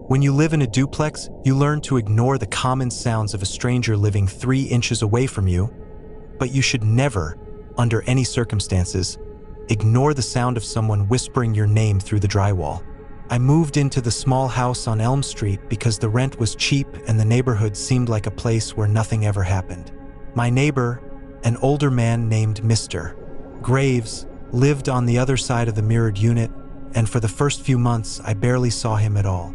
When you live in a duplex, you learn to ignore the common sounds of a stranger living 3 inches away from you, but you should never, under any circumstances, ignore the sound of someone whispering your name through the drywall. I moved into the small house on Elm Street because the rent was cheap and the neighborhood seemed like a place where nothing ever happened. My neighbor, an older man named Mr. Graves, lived on the other side of the mirrored unit, and for the first few months I barely saw him at all.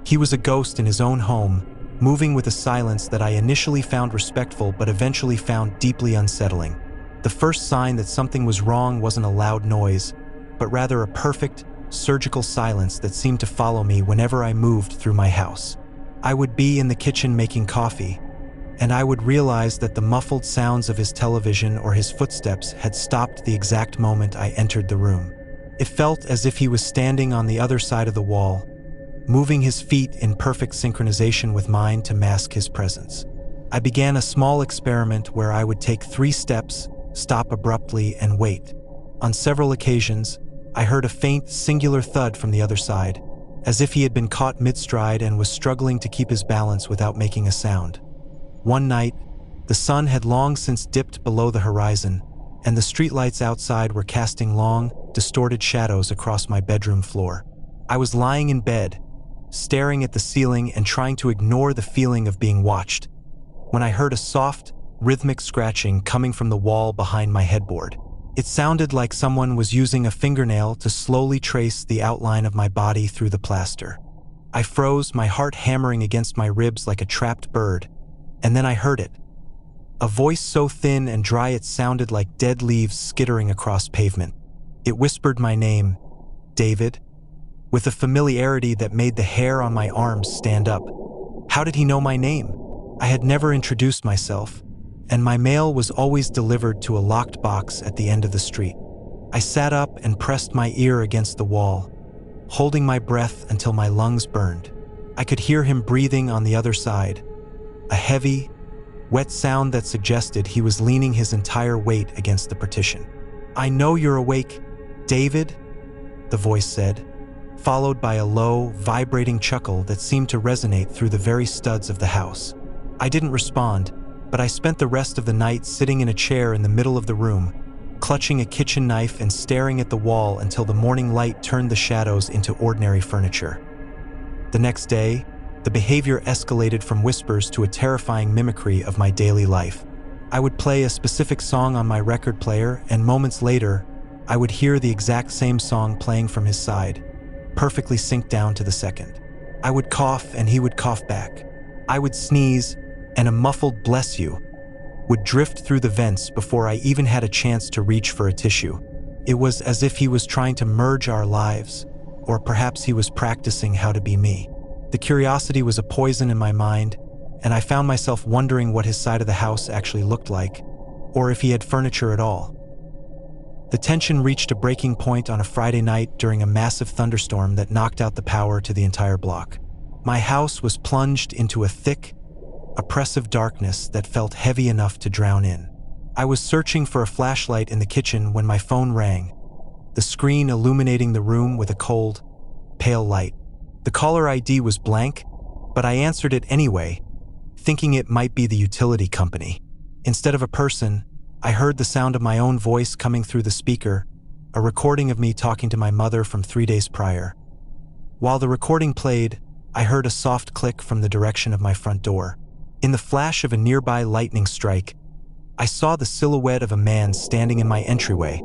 He was a ghost in his own home, moving with a silence that I initially found respectful but eventually found deeply unsettling. The first sign that something was wrong wasn't a loud noise, but rather a perfect, surgical silence that seemed to follow me whenever I moved through my house. I would be in the kitchen making coffee, and I would realize that the muffled sounds of his television or his footsteps had stopped the exact moment I entered the room. It felt as if he was standing on the other side of the wall, moving his feet in perfect synchronization with mine to mask his presence. I began a small experiment where I would take 3 steps, stop abruptly, and wait. On several occasions, I heard a faint, singular thud from the other side, as if he had been caught mid-stride and was struggling to keep his balance without making a sound. One night, the sun had long since dipped below the horizon, and the streetlights outside were casting long, distorted shadows across my bedroom floor. I was lying in bed, staring at the ceiling and trying to ignore the feeling of being watched, when I heard a soft, rhythmic scratching coming from the wall behind my headboard. It sounded like someone was using a fingernail to slowly trace the outline of my body through the plaster. I froze, my heart hammering against my ribs like a trapped bird, and then I heard it. A voice so thin and dry it sounded like dead leaves skittering across pavement. It whispered my name, David, with a familiarity that made the hair on my arms stand up. How did he know my name? I had never introduced myself, and my mail was always delivered to a locked box at the end of the street. I sat up and pressed my ear against the wall, holding my breath until my lungs burned. I could hear him breathing on the other side, a heavy, wet sound that suggested he was leaning his entire weight against the partition. "I know you're awake, David," the voice said, followed by a low, vibrating chuckle that seemed to resonate through the very studs of the house. I didn't respond, but I spent the rest of the night sitting in a chair in the middle of the room, clutching a kitchen knife and staring at the wall until the morning light turned the shadows into ordinary furniture. The next day, the behavior escalated from whispers to a terrifying mimicry of my daily life. I would play a specific song on my record player, and moments later, I would hear the exact same song playing from his side, perfectly synced down to the second. I would cough and he would cough back. I would sneeze, and a muffled "bless you" would drift through the vents before I even had a chance to reach for a tissue. It was as if he was trying to merge our lives, or perhaps he was practicing how to be me. The curiosity was a poison in my mind, and I found myself wondering what his side of the house actually looked like, or if he had furniture at all. The tension reached a breaking point on a Friday night during a massive thunderstorm that knocked out the power to the entire block. My house was plunged into a thick, oppressive darkness that felt heavy enough to drown in. I was searching for a flashlight in the kitchen when my phone rang, the screen illuminating the room with a cold, pale light. The caller ID was blank, but I answered it anyway, thinking it might be the utility company. Instead of a person, I heard the sound of my own voice coming through the speaker, a recording of me talking to my mother from 3 days prior. While the recording played, I heard a soft click from the direction of my front door. In the flash of a nearby lightning strike, I saw the silhouette of a man standing in my entryway,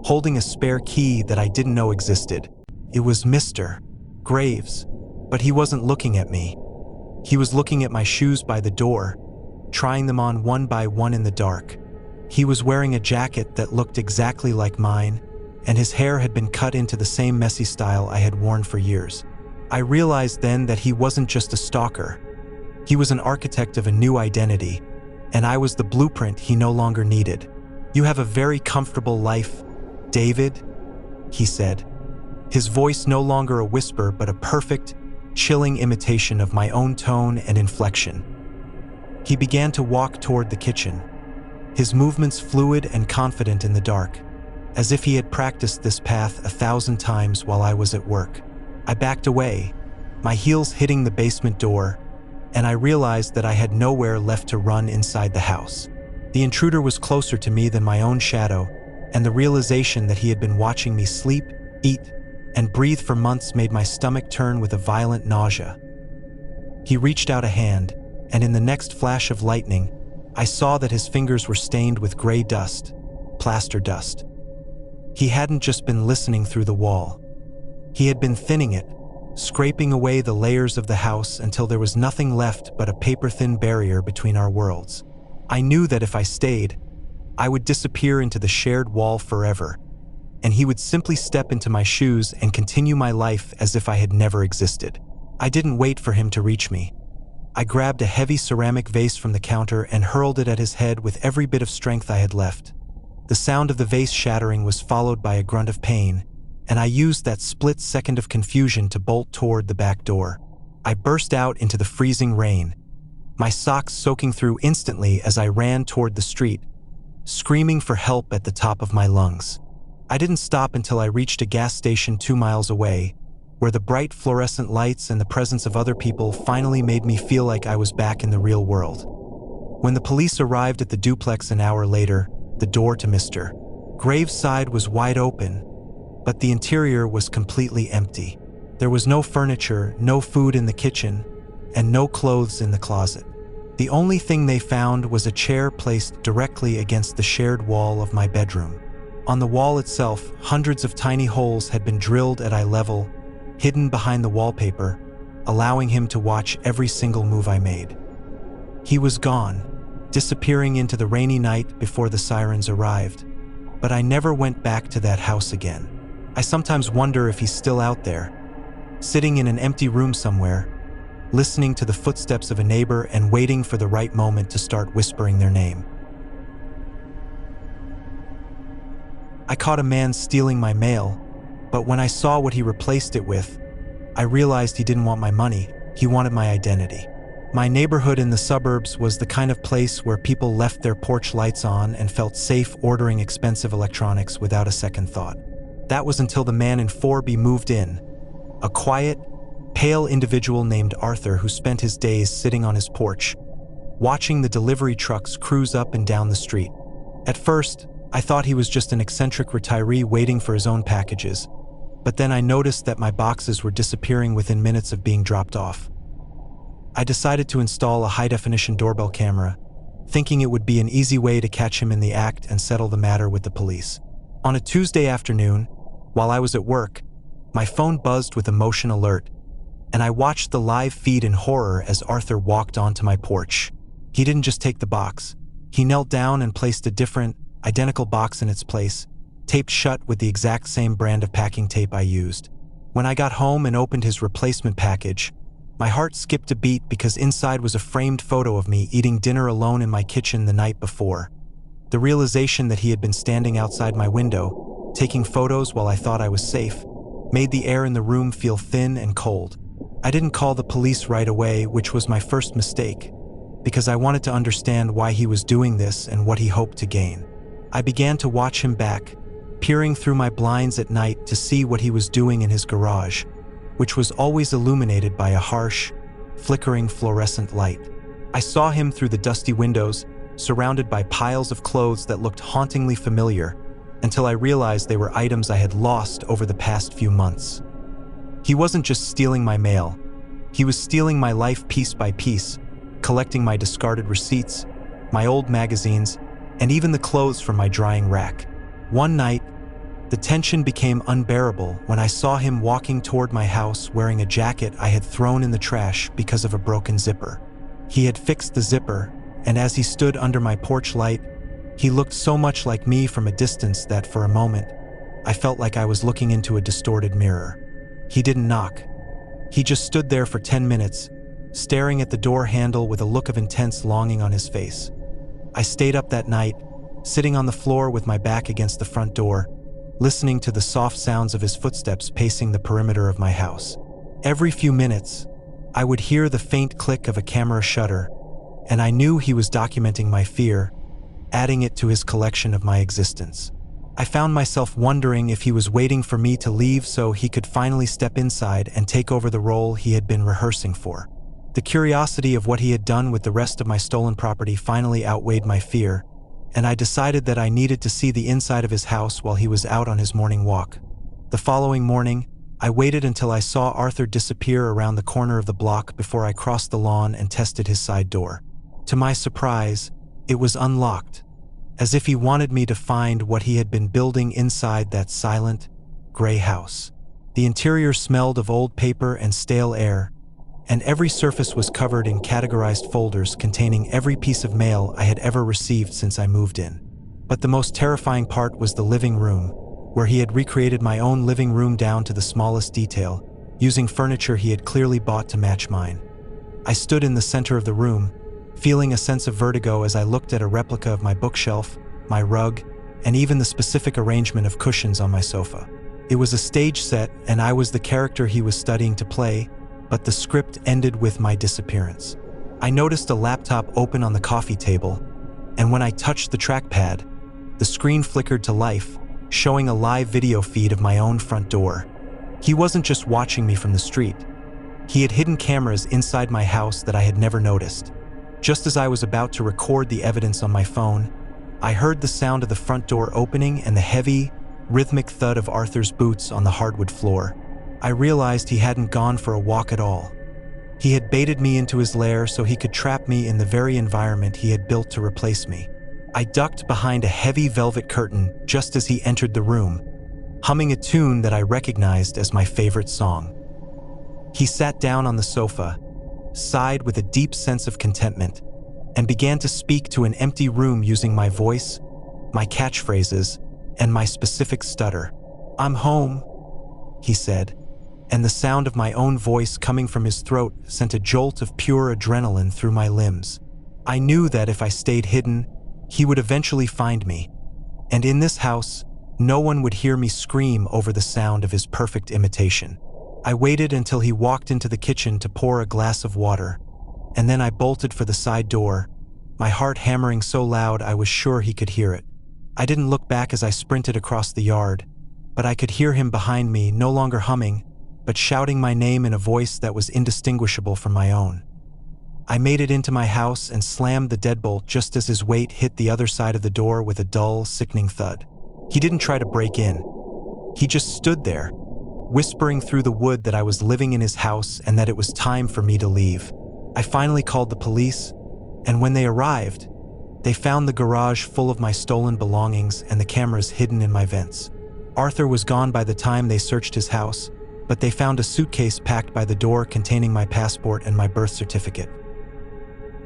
holding a spare key that I didn't know existed. It was Mr. Graves, but he wasn't looking at me. He was looking at my shoes by the door, trying them on one by one in the dark. He was wearing a jacket that looked exactly like mine, and his hair had been cut into the same messy style I had worn for years. I realized then that he wasn't just a stalker. He was an architect of a new identity, and I was the blueprint he no longer needed. "You have a very comfortable life, David," he said, his voice no longer a whisper but a perfect, chilling imitation of my own tone and inflection. He began to walk toward the kitchen, his movements fluid and confident in the dark, as if he had practiced this path 1,000 times while I was at work. I backed away, my heels hitting the basement door, and I realized that I had nowhere left to run inside the house. The intruder was closer to me than my own shadow, and the realization that he had been watching me sleep, eat, and breathe for months made my stomach turn with a violent nausea. He reached out a hand, and in the next flash of lightning, I saw that his fingers were stained with gray dust, plaster dust. He hadn't just been listening through the wall. He had been thinning it, scraping away the layers of the house until there was nothing left but a paper-thin barrier between our worlds. I knew that if I stayed, I would disappear into the shared wall forever, and he would simply step into my shoes and continue my life as if I had never existed. I didn't wait for him to reach me. I grabbed a heavy ceramic vase from the counter and hurled it at his head with every bit of strength I had left. The sound of the vase shattering was followed by a grunt of pain, and I used that split second of confusion to bolt toward the back door. I burst out into the freezing rain, my socks soaking through instantly as I ran toward the street, screaming for help at the top of my lungs. I didn't stop until I reached a gas station 2 miles away, where the bright fluorescent lights and the presence of other people finally made me feel like I was back in the real world. When the police arrived at the duplex an hour later, the door to Mr. Graves' side was wide open, but the interior was completely empty. There was no furniture, no food in the kitchen, and no clothes in the closet. The only thing they found was a chair placed directly against the shared wall of my bedroom. On the wall itself, hundreds of tiny holes had been drilled at eye level, hidden behind the wallpaper, allowing him to watch every single move I made. He was gone, disappearing into the rainy night before the sirens arrived, but I never went back to that house again. I sometimes wonder if he's still out there, sitting in an empty room somewhere, listening to the footsteps of a neighbor and waiting for the right moment to start whispering their name. I caught a man stealing my mail, but when I saw what he replaced it with, I realized he didn't want my money, he wanted my identity. My neighborhood in the suburbs was the kind of place where people left their porch lights on and felt safe ordering expensive electronics without a second thought. That was until the man in 4B moved in, a quiet, pale individual named Arthur who spent his days sitting on his porch, watching the delivery trucks cruise up and down the street. At first, I thought he was just an eccentric retiree waiting for his own packages, but then I noticed that my boxes were disappearing within minutes of being dropped off. I decided to install a high-definition doorbell camera, thinking it would be an easy way to catch him in the act and settle the matter with the police. On a Tuesday afternoon, while I was at work, my phone buzzed with a motion alert, and I watched the live feed in horror as Arthur walked onto my porch. He didn't just take the box. He knelt down and placed a different, identical box in its place, taped shut with the exact same brand of packing tape I used. When I got home and opened his replacement package, my heart skipped a beat because inside was a framed photo of me eating dinner alone in my kitchen the night before. The realization that he had been standing outside my window, taking photos while I thought I was safe, made the air in the room feel thin and cold. I didn't call the police right away, which was my first mistake, because I wanted to understand why he was doing this and what he hoped to gain. I began to watch him back, peering through my blinds at night to see what he was doing in his garage, which was always illuminated by a harsh, flickering fluorescent light. I saw him through the dusty windows, surrounded by piles of clothes that looked hauntingly familiar, until I realized they were items I had lost over the past few months. He wasn't just stealing my mail, he was stealing my life piece by piece, collecting my discarded receipts, my old magazines, and even the clothes from my drying rack. One night, the tension became unbearable when I saw him walking toward my house wearing a jacket I had thrown in the trash because of a broken zipper. He had fixed the zipper, and as he stood under my porch light, he looked so much like me from a distance that for a moment, I felt like I was looking into a distorted mirror. He didn't knock. He just stood there for 10 minutes, staring at the door handle with a look of intense longing on his face. I stayed up that night, sitting on the floor with my back against the front door, listening to the soft sounds of his footsteps pacing the perimeter of my house. Every few minutes, I would hear the faint click of a camera shutter, and I knew he was documenting my fear, adding it to his collection of my existence. I found myself wondering if he was waiting for me to leave so he could finally step inside and take over the role he had been rehearsing for. The curiosity of what he had done with the rest of my stolen property finally outweighed my fear, and I decided that I needed to see the inside of his house while he was out on his morning walk. The following morning, I waited until I saw Arthur disappear around the corner of the block before I crossed the lawn and tested his side door. To my surprise, it was unlocked, as if he wanted me to find what he had been building inside that silent, gray house. The interior smelled of old paper and stale air, and every surface was covered in categorized folders containing every piece of mail I had ever received since I moved in. But the most terrifying part was the living room, where he had recreated my own living room down to the smallest detail, using furniture he had clearly bought to match mine. I stood in the center of the room, feeling a sense of vertigo as I looked at a replica of my bookshelf, my rug, and even the specific arrangement of cushions on my sofa. It was a stage set, and I was the character he was studying to play, but the script ended with my disappearance. I noticed a laptop open on the coffee table, and when I touched the trackpad, the screen flickered to life, showing a live video feed of my own front door. He wasn't just watching me from the street. He had hidden cameras inside my house that I had never noticed. Just as I was about to record the evidence on my phone, I heard the sound of the front door opening and the heavy, rhythmic thud of Arthur's boots on the hardwood floor. I realized he hadn't gone for a walk at all. He had baited me into his lair so he could trap me in the very environment he had built to replace me. I ducked behind a heavy velvet curtain just as he entered the room, humming a tune that I recognized as my favorite song. He sat down on the sofa, sighed with a deep sense of contentment, and began to speak to an empty room using my voice, my catchphrases, and my specific stutter. "I'm home," he said, and the sound of my own voice coming from his throat sent a jolt of pure adrenaline through my limbs. I knew that if I stayed hidden, he would eventually find me, and in this house, no one would hear me scream over the sound of his perfect imitation. I waited until he walked into the kitchen to pour a glass of water, and then I bolted for the side door, my heart hammering so loud I was sure he could hear it. I didn't look back as I sprinted across the yard, but I could hear him behind me, no longer humming, but shouting my name in a voice that was indistinguishable from my own. I made it into my house and slammed the deadbolt just as his weight hit the other side of the door with a dull, sickening thud. He didn't try to break in. He just stood there, whispering through the wood that I was living in his house and that it was time for me to leave. I finally called the police, and when they arrived, they found the garage full of my stolen belongings and the cameras hidden in my vents. Arthur was gone by the time they searched his house, but they found a suitcase packed by the door containing my passport and my birth certificate.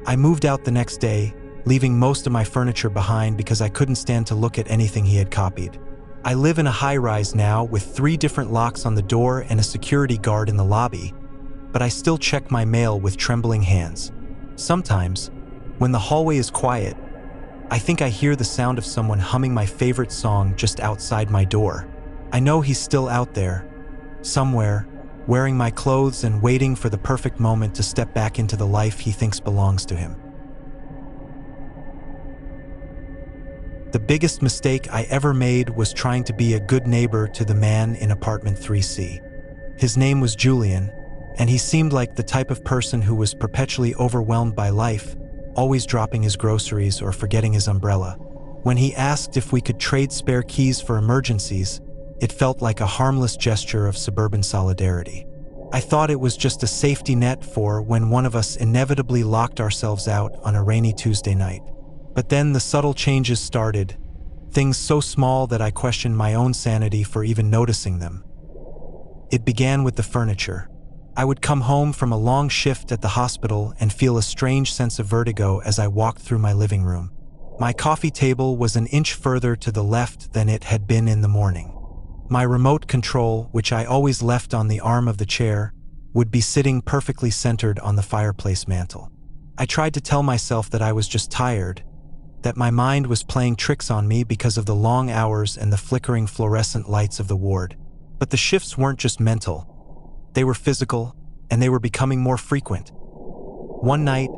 I moved out the next day, leaving most of my furniture behind because I couldn't stand to look at anything he had copied. I live in a high-rise now with 3 different locks on the door and a security guard in the lobby, but I still check my mail with trembling hands. Sometimes, when the hallway is quiet, I think I hear the sound of someone humming my favorite song just outside my door. I know he's still out there, somewhere, wearing my clothes and waiting for the perfect moment to step back into the life he thinks belongs to him. The biggest mistake I ever made was trying to be a good neighbor to the man in apartment 3C. His name was Julian, and he seemed like the type of person who was perpetually overwhelmed by life, always dropping his groceries or forgetting his umbrella. When he asked if we could trade spare keys for emergencies, it felt like a harmless gesture of suburban solidarity. I thought it was just a safety net for when one of us inevitably locked ourselves out on a rainy Tuesday night. But then the subtle changes started, things so small that I questioned my own sanity for even noticing them. It began with the furniture. I would come home from a long shift at the hospital and feel a strange sense of vertigo as I walked through my living room. My coffee table was an inch further to the left than it had been in the morning. My remote control, which I always left on the arm of the chair, would be sitting perfectly centered on the fireplace mantel. I tried to tell myself that I was just tired, that my mind was playing tricks on me because of the long hours and the flickering fluorescent lights of the ward. But the shifts weren't just mental. They were physical, and they were becoming more frequent. One night,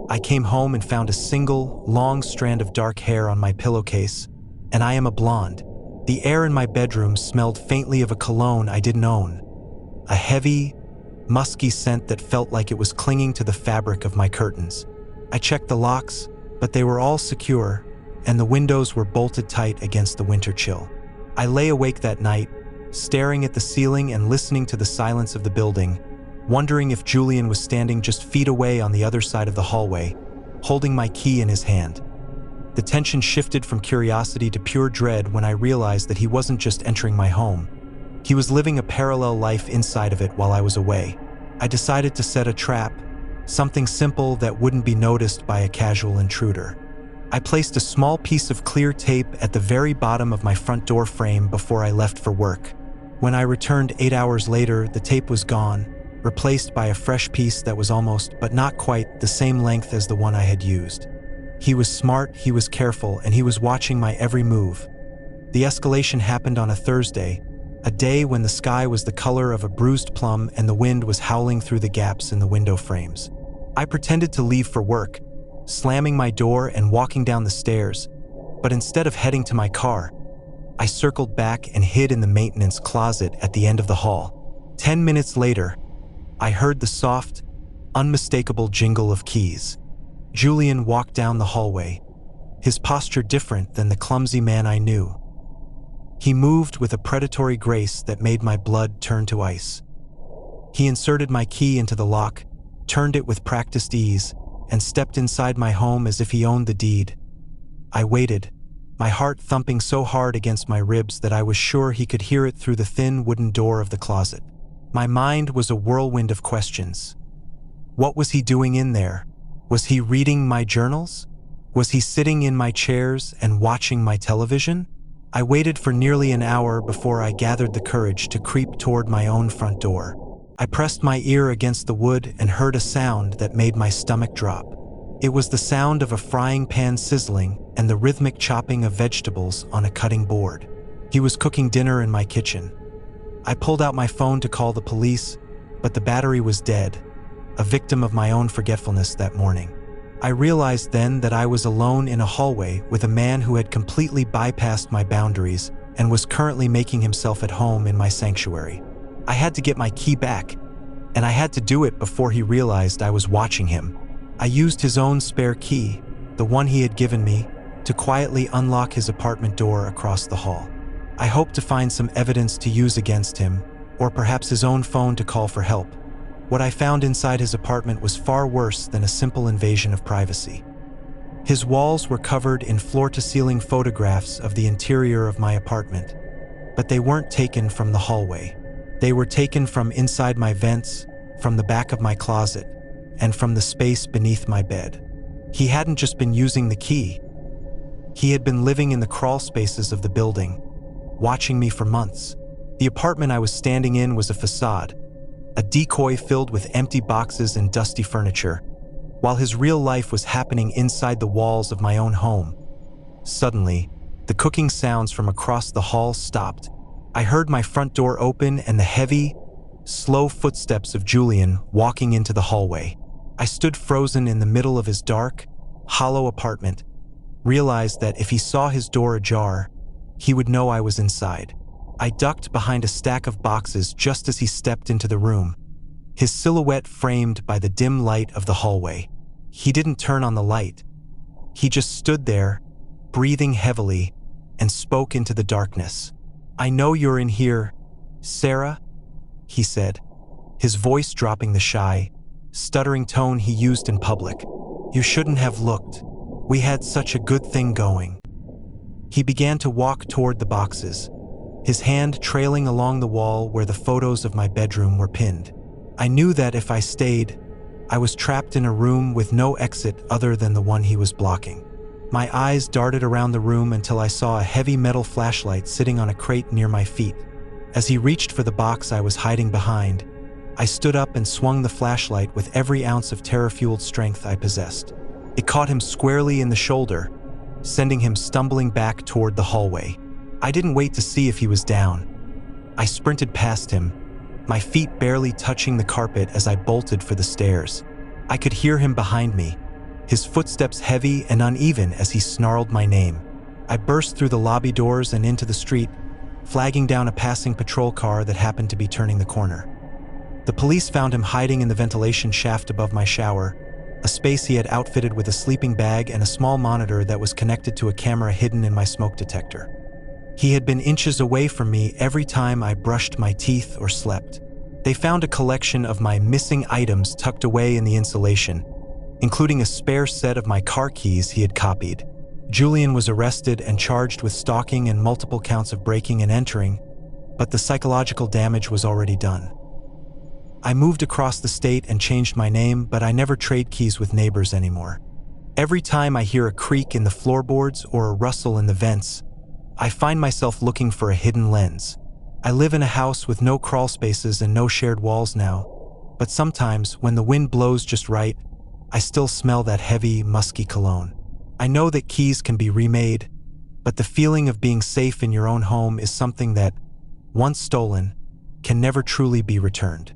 I came home and found a single, long strand of dark hair on my pillowcase, and I am a blonde. The air in my bedroom smelled faintly of a cologne I didn't own, a heavy, musky scent that felt like it was clinging to the fabric of my curtains. I checked the locks, but they were all secure, and the windows were bolted tight against the winter chill. I lay awake that night, staring at the ceiling and listening to the silence of the building, wondering if Julian was standing just feet away on the other side of the hallway, holding my key in his hand. The tension shifted from curiosity to pure dread when I realized that he wasn't just entering my home. He was living a parallel life inside of it while I was away. I decided to set a trap, something simple that wouldn't be noticed by a casual intruder. I placed a small piece of clear tape at the very bottom of my front door frame before I left for work. When I returned 8 hours later, the tape was gone, replaced by a fresh piece that was almost, but not quite, the same length as the one I had used. He was smart, he was careful, and he was watching my every move. The escalation happened on a Thursday, a day when the sky was the color of a bruised plum and the wind was howling through the gaps in the window frames. I pretended to leave for work, slamming my door and walking down the stairs, but instead of heading to my car, I circled back and hid in the maintenance closet at the end of the hall. 10 minutes later, I heard the soft, unmistakable jingle of keys. Julian walked down the hallway, his posture different than the clumsy man I knew. He moved with a predatory grace that made my blood turn to ice. He inserted my key into the lock, turned it with practiced ease, and stepped inside my home as if he owned the deed. I waited, my heart thumping so hard against my ribs that I was sure he could hear it through the thin wooden door of the closet. My mind was a whirlwind of questions. What was he doing in there? Was he reading my journals? Was he sitting in my chairs and watching my television? I waited for nearly an hour before I gathered the courage to creep toward my own front door. I pressed my ear against the wood and heard a sound that made my stomach drop. It was the sound of a frying pan sizzling and the rhythmic chopping of vegetables on a cutting board. He was cooking dinner in my kitchen. I pulled out my phone to call the police, but the battery was dead, a victim of my own forgetfulness that morning. I realized then that I was alone in a hallway with a man who had completely bypassed my boundaries and was currently making himself at home in my sanctuary. I had to get my key back, and I had to do it before he realized I was watching him. I used his own spare key, the one he had given me, to quietly unlock his apartment door across the hall. I hoped to find some evidence to use against him, or perhaps his own phone to call for help. What I found inside his apartment was far worse than a simple invasion of privacy. His walls were covered in floor-to-ceiling photographs of the interior of my apartment, but they weren't taken from the hallway. They were taken from inside my vents, from the back of my closet, and from the space beneath my bed. He hadn't just been using the key. He had been living in the crawl spaces of the building, watching me for months. The apartment I was standing in was a facade, a decoy filled with empty boxes and dusty furniture, while his real life was happening inside the walls of my own home. Suddenly, the cooking sounds from across the hall stopped. I heard my front door open and the heavy, slow footsteps of Julian walking into the hallway. I stood frozen in the middle of his dark, hollow apartment, realized that if he saw his door ajar, he would know I was inside. I ducked behind a stack of boxes just as he stepped into the room, his silhouette framed by the dim light of the hallway. He didn't turn on the light. He just stood there, breathing heavily, and spoke into the darkness. "I know you're in here, Sarah," he said, his voice dropping the shy, stuttering tone he used in public. "You shouldn't have looked. We had such a good thing going." He began to walk toward the boxes, his hand trailing along the wall where the photos of my bedroom were pinned. I knew that if I stayed, I was trapped in a room with no exit other than the one he was blocking. My eyes darted around the room until I saw a heavy metal flashlight sitting on a crate near my feet. As he reached for the box I was hiding behind, I stood up and swung the flashlight with every ounce of terror-fueled strength I possessed. It caught him squarely in the shoulder, sending him stumbling back toward the hallway. I didn't wait to see if he was down. I sprinted past him, my feet barely touching the carpet as I bolted for the stairs. I could hear him behind me, his footsteps heavy and uneven as he snarled my name. I burst through the lobby doors and into the street, flagging down a passing patrol car that happened to be turning the corner. The police found him hiding in the ventilation shaft above my shower, a space he had outfitted with a sleeping bag and a small monitor that was connected to a camera hidden in my smoke detector. He had been inches away from me every time I brushed my teeth or slept. They found a collection of my missing items tucked away in the insulation, including a spare set of my car keys he had copied. Julian was arrested and charged with stalking and multiple counts of breaking and entering, but the psychological damage was already done. I moved across the state and changed my name, but I never trade keys with neighbors anymore. Every time I hear a creak in the floorboards or a rustle in the vents, I find myself looking for a hidden lens. I live in a house with no crawl spaces and no shared walls now, but sometimes, when the wind blows just right, I still smell that heavy, musky cologne. I know that keys can be remade, but the feeling of being safe in your own home is something that, once stolen, can never truly be returned.